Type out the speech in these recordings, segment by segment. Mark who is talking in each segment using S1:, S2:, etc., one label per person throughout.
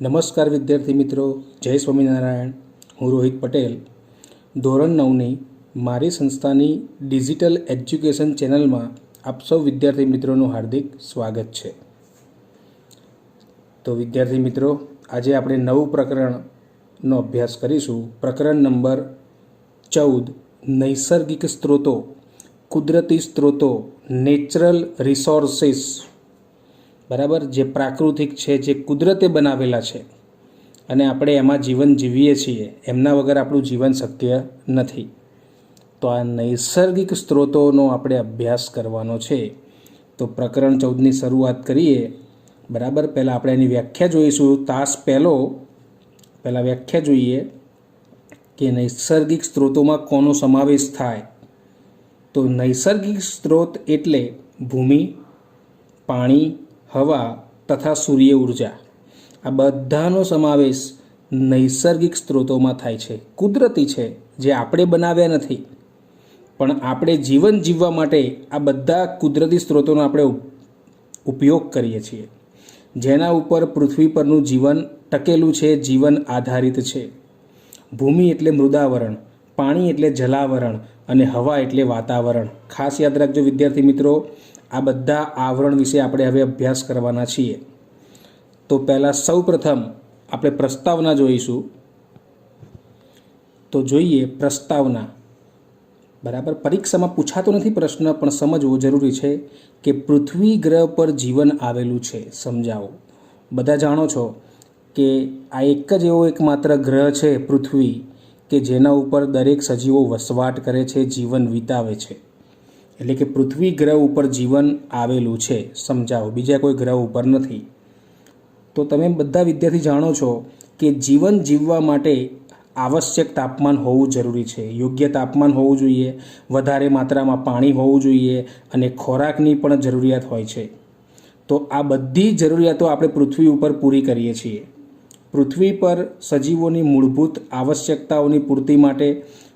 S1: નમસ્કાર વિદ્યાર્થી મિત્રો, જય સ્વામિનારાયણ. હું રોહિત પટેલ. ધોરણ 9ની મારી સંસ્થાની ડિજિટલ એજ્યુકેશન ચેનલમાં આપ સૌ વિદ્યાર્થી મિત્રોનું હાર્દિક સ્વાગત છે. તો વિદ્યાર્થી મિત્રો, આજે આપણે નવું પ્રકરણનો અભ્યાસ કરીશું. પ્રકરણ નંબર 14, નૈસર્ગિક સ્ત્રોતો, કુદરતી સ્ત્રોતો, નેચરલ રિસોર્સિસ. બરાબર, જે પ્રાકૃતિક છે, જે કુદરતે બનાવેલા છે અને આપણે એમાં જીવન જીવીએ છીએ, એમના વગર આપણું જીવન શક્ય નથી. તો આ નૈસર્ગિક સ્ત્રોતોનો આપણે અભ્યાસ કરવાનો છે. તો પ્રકરણ 14ની શરૂઆત કરીએ. બરાબર, પહેલાં આપણે એની વ્યાખ્યા જોઈશું. પહેલાં વ્યાખ્યા જોઈએ કે નૈસર્ગિક સ્ત્રોતોમાં કોનો સમાવેશ થાય. તો નૈસર્ગિક સ્ત્રોત એટલે ભૂમિ, પાણી, હવા તથા સૂર્ય ઉર્જા. આ બધાનો સમાવેશ નૈસર્ગિક સ્ત્રોતોમાં થાય છે. કુદરતી છે, જે આપણે બનાવ્યા નથી, પણ આપણે જીવન જીવવા માટે આ બધા કુદરતી સ્ત્રોતોનો આપણે ઉપયોગ કરીએ છીએ, જેના ઉપર પૃથ્વી પરનું જીવન ટકેલું છે, જીવન આધારિત છે. ભૂમિ એટલે મૃદાવરણ, પાણી એટલે જલાવરણ અને હવા એટલે વાતાવરણ. ખાસ યાદ રાખજો વિદ્યાર્થી મિત્રો, આ બધા આવરણ વિશે આપણે હવે અભ્યાસ કરવાના છીએ. તો પહેલાં સૌપ્રથમ આપણે પ્રસ્તાવના જોઈશું. તો જોઈએ પ્રસ્તાવના. બરાબર, પરીક્ષામાં પૂછાતો નથી પ્રશ્ન, પણ સમજવો જરૂરી છે કે પૃથ્વી ગ્રહ પર જીવન આવેલું છે. સમજાવો. બધા જાણો છો કે આ એક જ એવો એકમાત્ર ગ્રહ છે પૃથ્વી, કે જેના ઉપર દરેક સજીવો વસવાટ કરે છે, જીવન વિતાવે છે. એટલે કે પૃથ્વી ગ્રહ ઉપર જીવન આવેલું છે. સમજાવો, બીજા કોઈ ગ્રહ ઉપર નથી. તો તમે બધા વિદ્યાર્થી જાણો છો કે જીવન જીવવા માટે આવશ્યક તાપમાન હોવું જરૂરી છે. યોગ્ય તાપમાન હોવું જોઈએ, વધારે માત્રામાં પાણી હોવું જોઈએ અને ખોરાકની પણ જરૂરિયાત હોય છે. તો આ બધી જરૂરિયાતો આપણે પૃથ્વી ઉપર પૂરી કરીએ છીએ. પૃથ્વી પર સજીવોની મૂળભૂત આવશ્યકતાઓની પૂર્તિ માટે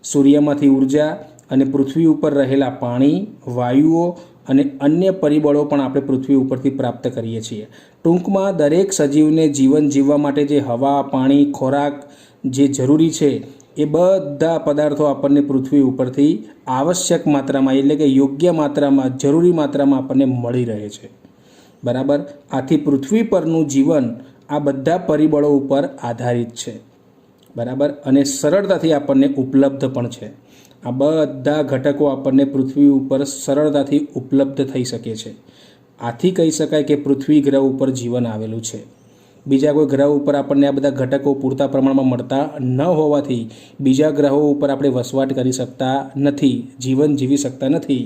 S1: સૂર્યમાંથી ઉર્જા અને પૃથ્વી ઉપર રહેલા પાણી, વાયુઓ અને અન્ય પરિબળો પણ આપણે પૃથ્વી ઉપરથી પ્રાપ્ત કરીએ છીએ. ટૂંકમાં દરેક સજીવને જીવન જીવવા માટે જે હવા, પાણી, ખોરાક જે જરૂરી છે, એ બધા પદાર્થો આપણને પૃથ્વી ઉપરથી આવશ્યક માત્રામાં, એટલે કે યોગ્ય માત્રામાં, જરૂરી માત્રામાં આપણને મળી રહે છે. બરાબર, આથી પૃથ્વી પરનું જીવન આ બધા પરિબળો ઉપર આધારિત છે. બરાબર, અને સરળતાથી આપણને ઉપલબ્ધ પણ છે. આ બધા ઘટકો આપણને પૃથ્વી ઉપર સરળતાથી ઉપલબ્ધ થઈ શકે છે. આથી કહી શકાય કે પૃથ્વી ગ્રહ ઉપર જીવન આવેલું છે. બીજા કોઈ ગ્રહ ઉપર આપણને આ બધા ઘટકો પૂરતા પ્રમાણમાં મળતા ન હોવાથી બીજા ગ્રહો ઉપર આપણે વસવાટ કરી શકતા નથી, જીવન જીવી શકતા નથી.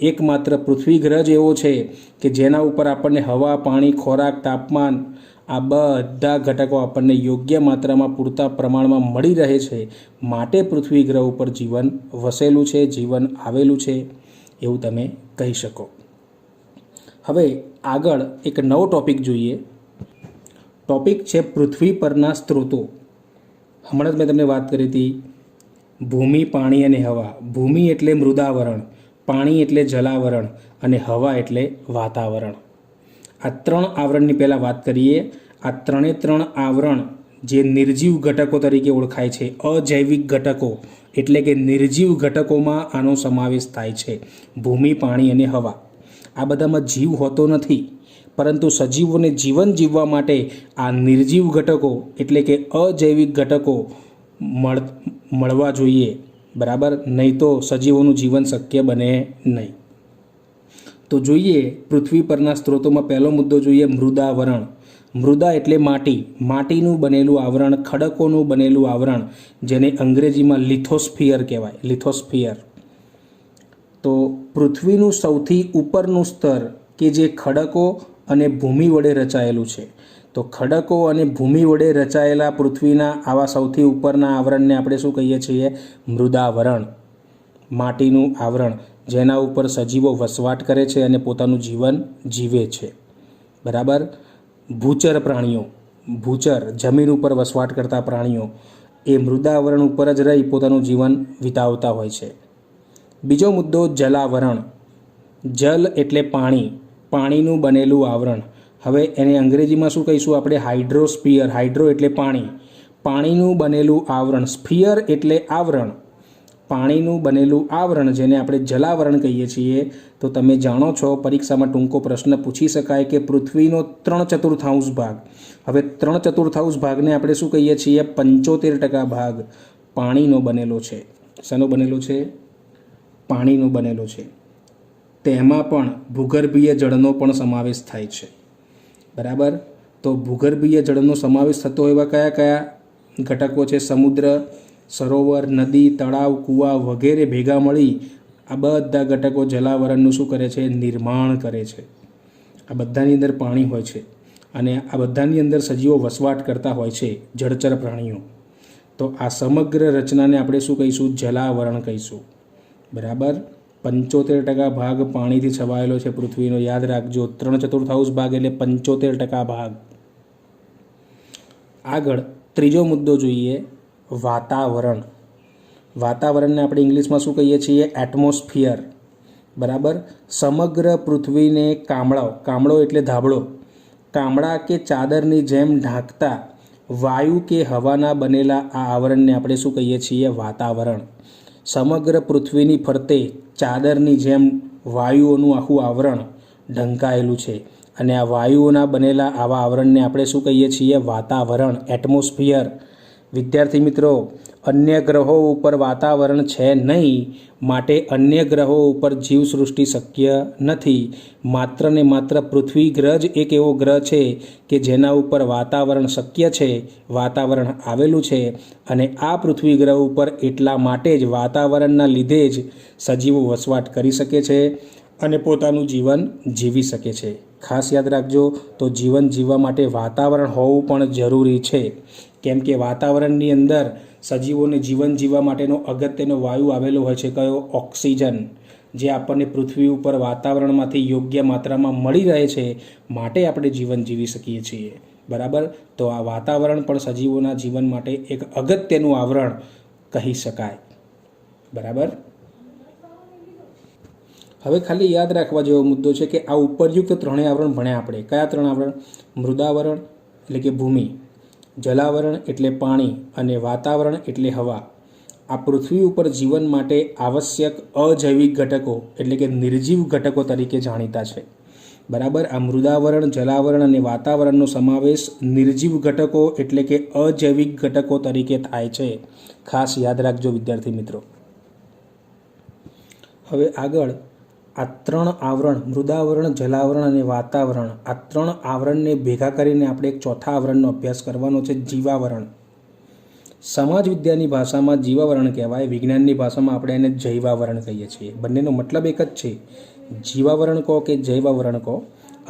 S1: એકમાત્ર પૃથ્વી ગ્રહ જ એવો છે કે જેના ઉપર આપણને હવા, પાણી, ખોરાક, તાપમાન, આ બધા ઘટકો આપણને યોગ્ય માત્રામાં, પૂરતા પ્રમાણમાં મળી રહે છે. માટે પૃથ્વી ગ્રહ ઉપર જીવન વસેલું છે, જીવન આવેલું છે, એવું તમે કહી શકો. હવે આગળ એક નવો ટૉપિક જોઈએ. ટૉપિક છે પૃથ્વી પરના સ્ત્રોતો. હમણાં જ મેં તમને વાત કરી હતી ભૂમિ, પાણી અને હવા. ભૂમિ એટલે મૃદાવરણ, પાણી એટલે જલાવરણ અને હવા એટલે વાતાવરણ. આ ત્રણ આવરણની પહેલાં વાત કરીએ. આ ત્રણ આવરણ જે નિર્જીવ ઘટકો તરીકે ઓળખાય છે, અજૈવિક ઘટકો, એટલે કે નિર્જીવ ઘટકોમાં આનો સમાવેશ થાય છે. ભૂમિ, પાણી અને હવા. આ બધામાં જીવ હોતો નથી, પરંતુ સજીવોને જીવન જીવવા માટે આ નિર્જીવ ઘટકો, એટલે કે અજૈવિક ઘટકો મળવા જોઈએ. બરાબર, નહીં તો સજીવોનું જીવન શક્ય બને નહીં. તો જોઈએ પૃથ્વી પરના સ્ત્રોતોમાં પહેલો મુદ્દો જોઈએ, મૃદાવરણ. મૃદા એટલે માટી, માટીનું બનેલું આવરણ, ખડકોનું બનેલું આવરણ, જેને અંગ્રેજીમાં લિથોસ્ફિયર કહેવાય. લિથોસ્ફિયર. તો પૃથ્વીનું સૌથી ઉપરનું સ્તર કે જે ખડકો અને ભૂમિ વડે રચાયેલું છે. તો ખડકો અને ભૂમિ વડે રચાયેલા પૃથ્વીના આવા સૌથી ઉપરના આવરણને આપણે શું કહીએ છીએ? મૃદાવરણ. માટીનું આવરણ, જેના ઉપર સજીવો વસવાટ કરે છે અને પોતાનું જીવન જીવે છે. બરાબર. ભૂચર પ્રાણીઓ, ભૂચર જમીન ઉપર વસવાટ કરતા પ્રાણીઓ, એ મૃદાવરણ ઉપર જ રહી પોતાનું જીવન વિતાવતા હોય છે. બીજો મુદ્દો જલાવરણ. જલ એટલે પાણી, પાણીનું બનેલું આવરણ. હવે એને અંગ્રેજીમાં શું કહીશું આપણે? હાઇડ્રોસ્ફિયર. હાઇડ્રો એટલે પાણી, પાણીનું બનેલું આવરણ. સ્ફિયર એટલે આવરણ, પાણીનું બનેલું આવરણ, જેને આપણે જલાવરણ કહીએ છીએ. તો તમે જાણો છો પરીક્ષામાં ટૂંકો પ્રશ્ન પૂછી શકાય કે પૃથ્વીનો 3/4 ભાગ. હવે 3/4 ભાગને આપણે શું કહીએ છીએ? 75% ભાગ પાણીનો બનેલો છે. શાનો બનેલો છે? પાણીનો બનેલો છે. તેમાં પણ ભૂગર્ભીય જળનો પણ સમાવેશ થાય છે. બરાબર. તો ભૂગર્ભીય જળનો સમાવેશ થતો એવા કયા કયા ઘટકો છે? સમુદ્ર, સરોવર, નદી, તળાવ, કૂવા વગેરે ભેગા મળી આ બધા ઘટકો જલાવરણનું શું કરે છે? નિર્માણ કરે છે. આ બધાની અંદર પાણી હોય છે અને આ બધાની અંદર સજીવો વસવાટ કરતા હોય છે, જળચર પ્રાણીઓ. તો આ સમગ્ર રચનાને આપણે શું કહીશું? જલાવરણ કહીશું. બરાબર. 75% ભાગ પાણીથી છવાયેલો છે પૃથ્વીનો. યાદ રાખજો, 3/4 ભાગ એટલે 75% ભાગ. આગળ ત્રીજો મુદ્દો જોઈએ, વાતાવરણ. વાતાવરણને આપણે ઇંગ્લિશમાં શું કહીએ છીએ? એટમોસ્ફિયર. બરાબર. સમગ્ર પૃથ્વીને કામળો એટલે ધાબળો, કામળા કે ચાદરની જેમ ઢાંકતા વાયુ કે હવાના બનેલા આ આવરણને આપણે શું કહીએ છીએ? વાતાવરણ. સમગ્ર પૃથ્વીની ફરતે ચાદરની જેમ વાયુઓનું આખું આવરણ ઢંકાયેલું છે અને આ વાયુઓના બનેલા આવા આવરણને આપણે શું કહીએ છીએ? વાતાવરણ, એટમોસ્ફિયર. વિદ્યાર્થી મિત્રો, અન્ય ગ્રહો ઉપર વાતાવરણ છે નહીં, માટે અન્ય ગ્રહો ઉપર જીવસૃષ્ટિ શક્ય નથી. માત્ર ને માત્ર પૃથ્વી ગ્રહ જ એક એવો ગ્રહ છે કે જેના ઉપર વાતાવરણ શક્ય છે, વાતાવરણ આવેલું છે. અને આ પૃથ્વી ગ્રહ ઉપર એટલા માટે જ વાતાવરણના લીધે જ સજીવો વસવાટ કરી શકે છે અને પોતાનું જીવન જીવી શકે છે. ખાસ યાદ રાખજો, તો જીવન જીવવા માટે વાતાવરણ હોવું પણ જરૂરી છે. કેમ કે વાતાવરણની અંદર સજીવોને જીવન જીવવા માટેનો અગત્યનો વાયુ આવેલો હોય છે. કયો? ઓક્સિજન, જે આપણને પૃથ્વી ઉપર વાતાવરણમાંથી યોગ્ય માત્રામાં મળી રહે છે, માટે આપણે જીવન જીવી શકીએ છીએ. બરાબર. તો આ વાતાવરણ પણ સજીવોના જીવન માટે એક અગત્યનું આવરણ કહી શકાય. બરાબર. હવે ખાલી યાદ રાખવા જેવો મુદ્દો છે કે આ ઉપરયુક્ત ત્રણેય આવરણ ભણ્યા આપણે. કયા 3 આવરણ? મૃદાવરણ એટલે કે ભૂમિ, જલાવરણ એટલે પાણી અને વાતાવરણ એટલે હવા. આ પૃથ્વી ઉપર જીવન માટે આવશ્યક અજૈવિક ઘટકો એટલે કે નિર્જીવ ઘટકો તરીકે જાણીતા છે. બરાબર. આ મૃદાવરણ, જલાવરણ અને વાતાવરણનો સમાવેશ નિર્જીવ ઘટકો એટલે કે અજૈવિક ઘટકો તરીકે થાય છે. ખાસ યાદ રાખજો વિદ્યાર્થી મિત્રો. હવે આગળ આ 3 આવરણ, મૃદાવરણ, જલાવરણ અને વાતાવરણ, આ 3 આવરણને ભેગા કરીને આપણે એક ચોથા આવરણનો અભ્યાસ કરવાનો છે, જીવાવરણ. સમાજ વિદ્યાની ભાષામાં જીવાવરણ કહેવાય, વિજ્ઞાનની ભાષામાં આપણે એને જૈવાવરણ કહીએ છીએ. બંનેનો મતલબ એક જ છે. જીવાવરણ કહો કે જૈવાવરણ કહો,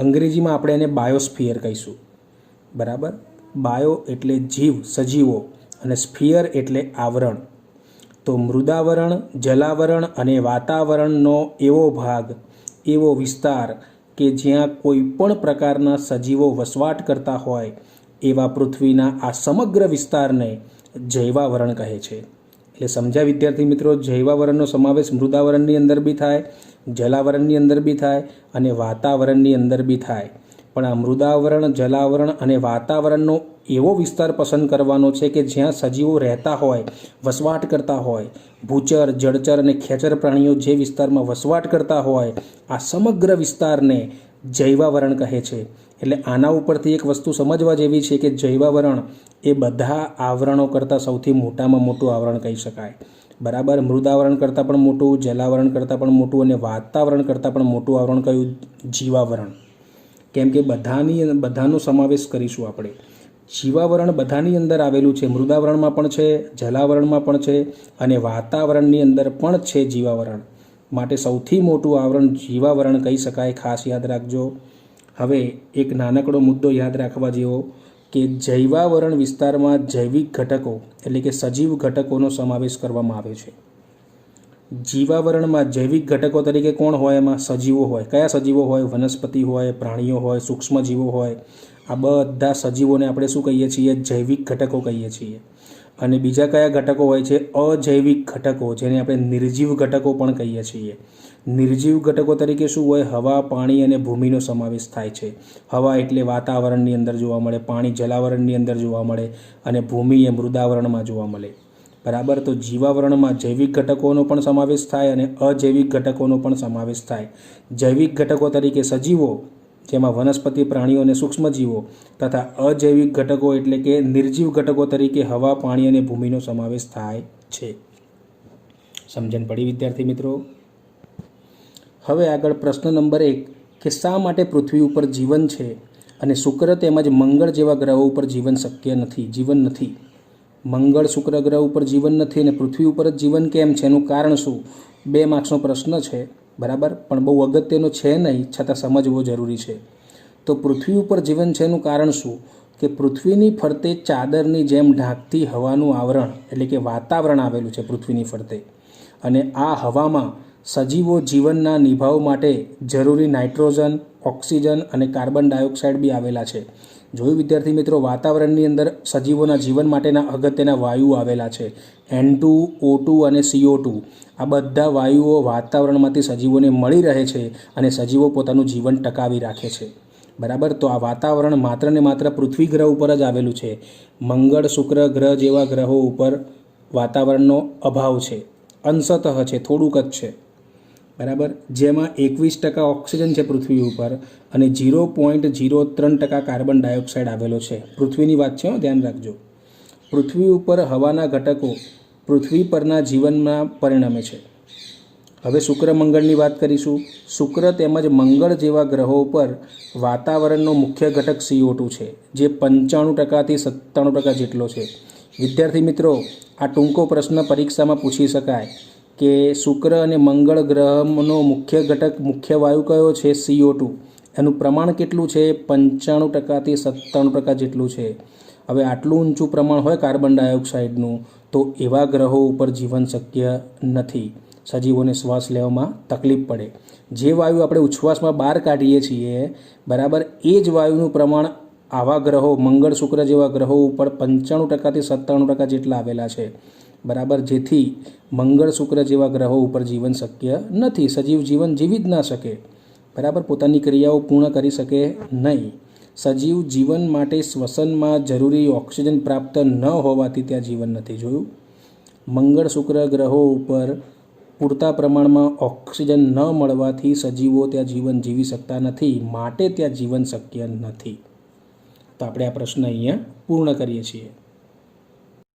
S1: અંગ્રેજીમાં આપણે એને બાયોસ્ફિયર કહીશું. બરાબર. બાયો એટલે જીવ, સજીવો, અને સ્ફિયર એટલે આવરણ. તો મૃદાવરણ, જલાવરણ અને વાતાવરણનો એવો ભાગ, એવો વિસ્તાર કે જ્યાં કોઈ પણ પ્રકારના સજીવો વસવાટ કરતા હોય એવા પૃથ્વીના આ સમગ્ર વિસ્તારને જૈવાવરણ કહે છે. એટલે સમજ્યા વિદ્યાર્થી મિત્રો? જૈવાવરણનો સમાવેશ મૃદાવરણની અંદર બી થાય, જલાવરણની અંદર બી થાય અને વાતાવરણની અંદર બી થાય. પણ આ મૃદાવરણ, જલાવરણ અને વાતાવરણનો એવો વિસ્તાર પસંદ કરવાનો છે કે જ્યાં સજીવો રહેતા હોય, વસવાટ કરતા હોય. ભૂચર, જળચર અને ખેચર પ્રાણીઓ જે વિસ્તારમાં વસવાટ કરતા હોય, આ સમગ્ર વિસ્તારને જૈવાવરણ કહે છે. એટલે આના ઉપરથી એક વસ્તુ સમજવા જેવી છે કે જૈવાવરણ એ બધા આવરણો કરતાં સૌથી મોટામાં મોટું આવરણ કહી શકાય. બરાબર. મૃદાવરણ કરતાં પણ મોટું, જલાવરણ કરતાં પણ મોટું અને વાતાવરણ કરતાં પણ મોટું આવરણ કયું? જીવાવરણ. કેમ કે બધાનો સમાવેશ કરીશું આપણે. જીવાવરણ બધાની અંદર આવેલું છે. મૃદાવરણમાં પણ છે, જલાવરણમાં પણ છે અને વાતાવરણની અંદર પણ છે જીવાવરણ. માટે સૌથી મોટું આવરણ જીવાવરણ કહી શકાય. ખાસ યાદ રાખજો. હવે એક નાનકડો મુદ્દો યાદ રાખવા જેવો કે જૈવાવરણ વિસ્તારમાં જૈવિક ઘટકો એટલે કે સજીવ ઘટકોનો સમાવેશ કરવામાં આવે છે. જીવાવરણમાં જૈવિક ઘટકો તરીકે કોણ હોય? એમાં સજીવો હોય. કયા સજીવો હોય? વનસ્પતિ હોય, પ્રાણીઓ હોય, સૂક્ષ્મજીવો હોય. આ બધા સજીવોને આપણે શું કહીએ છીએ? જૈવિક ઘટકો કહીએ છીએ. અને બીજા કયા ઘટકો હોય છે? અજૈવિક ઘટકો, જેને આપણે નિર્જીવ ઘટકો પણ કહીએ છીએ. નિર્જીવ ઘટકો તરીકે શું હોય? હવા, પાણી અને ભૂમિનો સમાવેશ થાય છે. હવા એટલે વાતાવરણની અંદર જોવા મળે, પાણી જલાવરણની અંદર જોવા મળે અને ભૂમિ એ મૃદાવરણમાં જોવા મળે. બરાબર. તો જીવાવરણમાં જૈવિક ઘટકોનો પણ સમાવેશ થાય અને અજૈવિક ઘટકોનો પણ સમાવેશ થાય. જૈવિક ઘટકો તરીકે સજીવો, જેમાં વનસ્પતિ, પ્રાણીઓ અને સૂક્ષ્મજીવો, તથા અજૈવિક ઘટકો એટલે કે નિર્જીવ ઘટકો તરીકે હવા, પાણી અને ભૂમિનો સમાવેશ થાય છે. સમજણ પડી વિદ્યાર્થી મિત્રો? હવે આગળ પ્રશ્ન નંબર 1 કે શા માટે પૃથ્વી ઉપર જીવન છે અને શુક્ર તેમજ મંગળ જેવા ગ્રહો ઉપર જીવન શક્ય નથી, જીવન નથી. મંગળ, શુક્ર ગ્રહ ઉપર જીવન નથી અને પૃથ્વી ઉપર જ જીવન કેમ છે, એનું કારણ શું? 2 માર્ક્સનો પ્રશ્ન છે. બરાબર. પણ બહુ અગત્યનો છે નહીં, છતાં સમજવો જરૂરી છે. તો પૃથ્વી ઉપર જીવન છે એનું કારણ શું? કે પૃથ્વીની ફરતે ચાદરની જેમ ઢાંકતી હવાનું આવરણ એટલે કે વાતાવરણ આવેલું છે પૃથ્વીની ફરતે. અને આ હવામાં સજીવો જીવનના નિભાવ માટે જરૂરી નાઇટ્રોજન, ઓક્સિજન અને કાર્બન ડાયોક્સાઇડ બી આવેલા છે. જોયું વિદ્યાર્થી મિત્રો? વાતાવરણની અંદર સજીવોના જીવન માટેના અગત્યના વાયુઓ આવેલા છે. N2, O2 અને CO2. આ બધા વાયુઓ વાતાવરણમાંથી સજીવોને મળી રહે છે અને સજીવો પોતાનું જીવન ટકાવી રાખે છે. બરાબર. તો આ વાતાવરણ માત્ર ને માત્ર પૃથ્વી ગ્રહ ઉપર જ આવેલું છે. મંગળ, શુક્ર ગ્રહ જેવા ગ્રહો ઉપર વાતાવરણનો અભાવ છે, અંશતઃ છે, થોડુંક જ છે. બરાબર. જેમાં 21% ઓક્સિજન છે પૃથ્વી ઉપર અને 0.03% કાર્બન ડાયોક્સાઇડ આવેલો છે. પૃથ્વીની વાત છે, ધ્યાન રાખજો. પૃથ્વી ઉપર હવાના ઘટકો પૃથ્વી પરના જીવનમાં પરિણમે છે. હવે શુક્ર મંગળની વાત કરીશું. શુક્ર તેમજ મંગળ જેવા ગ્રહો ઉપર વાતાવરણનો મુખ્ય ઘટક CO2 છે, જે 95%થી 97% જેટલો છે. વિદ્યાર્થી મિત્રો, આ ટૂંકો પ્રશ્ન પરીક્ષામાં પૂછી શકાય કે શુક્ર અને મંગળ ગ્રહનો મુખ્ય ઘટક, મુખ્ય વાયુ કયો છે? CO2. એનું પ્રમાણ કેટલું છે? 95%થી 97% જેટલું છે. હવે આટલું ઊંચું પ્રમાણ હોય કાર્બન ડાયોક્સાઇડનું, તો એવા ગ્રહો ઉપર જીવન શક્ય નથી. સજીવોને શ્વાસ લેવામાં તકલીફ પડે. જે વાયુ આપણે ઉચ્છ્વાસમાં બહાર કાઢીએ છીએ, બરાબર, એ જ વાયુનું પ્રમાણ આવા ગ્રહો, મંગળ, શુક્ર જેવા ગ્રહો ઉપર 95%થી 97% જેટલા આવેલા છે. બરાબર. જેથી મંગળ, શુક્ર જેવા ગ્રહો ઉપર જીવન શક્ય નથી. સજીવ જીવન જીવી જ ના શકે. બરાબર. પોતાની ક્રિયાઓ પૂર્ણ કરી શકે નહીં. સજીવ જીવન માટે શ્વસનમાં જરૂરી ઓક્સિજન પ્રાપ્ત ન હોવાથી ત્યાં જીવન નથી. જોયું? મંગળ, શુક્ર ગ્રહો ઉપર પૂરતા પ્રમાણમાં ઓક્સિજન ન મળવાથી સજીવો ત્યાં જીવન જીવી શકતા નથી, માટે ત્યાં જીવન શક્ય નથી. તો આપણે આ પ્રશ્ન અહીંયા પૂર્ણ કરીએ છીએ.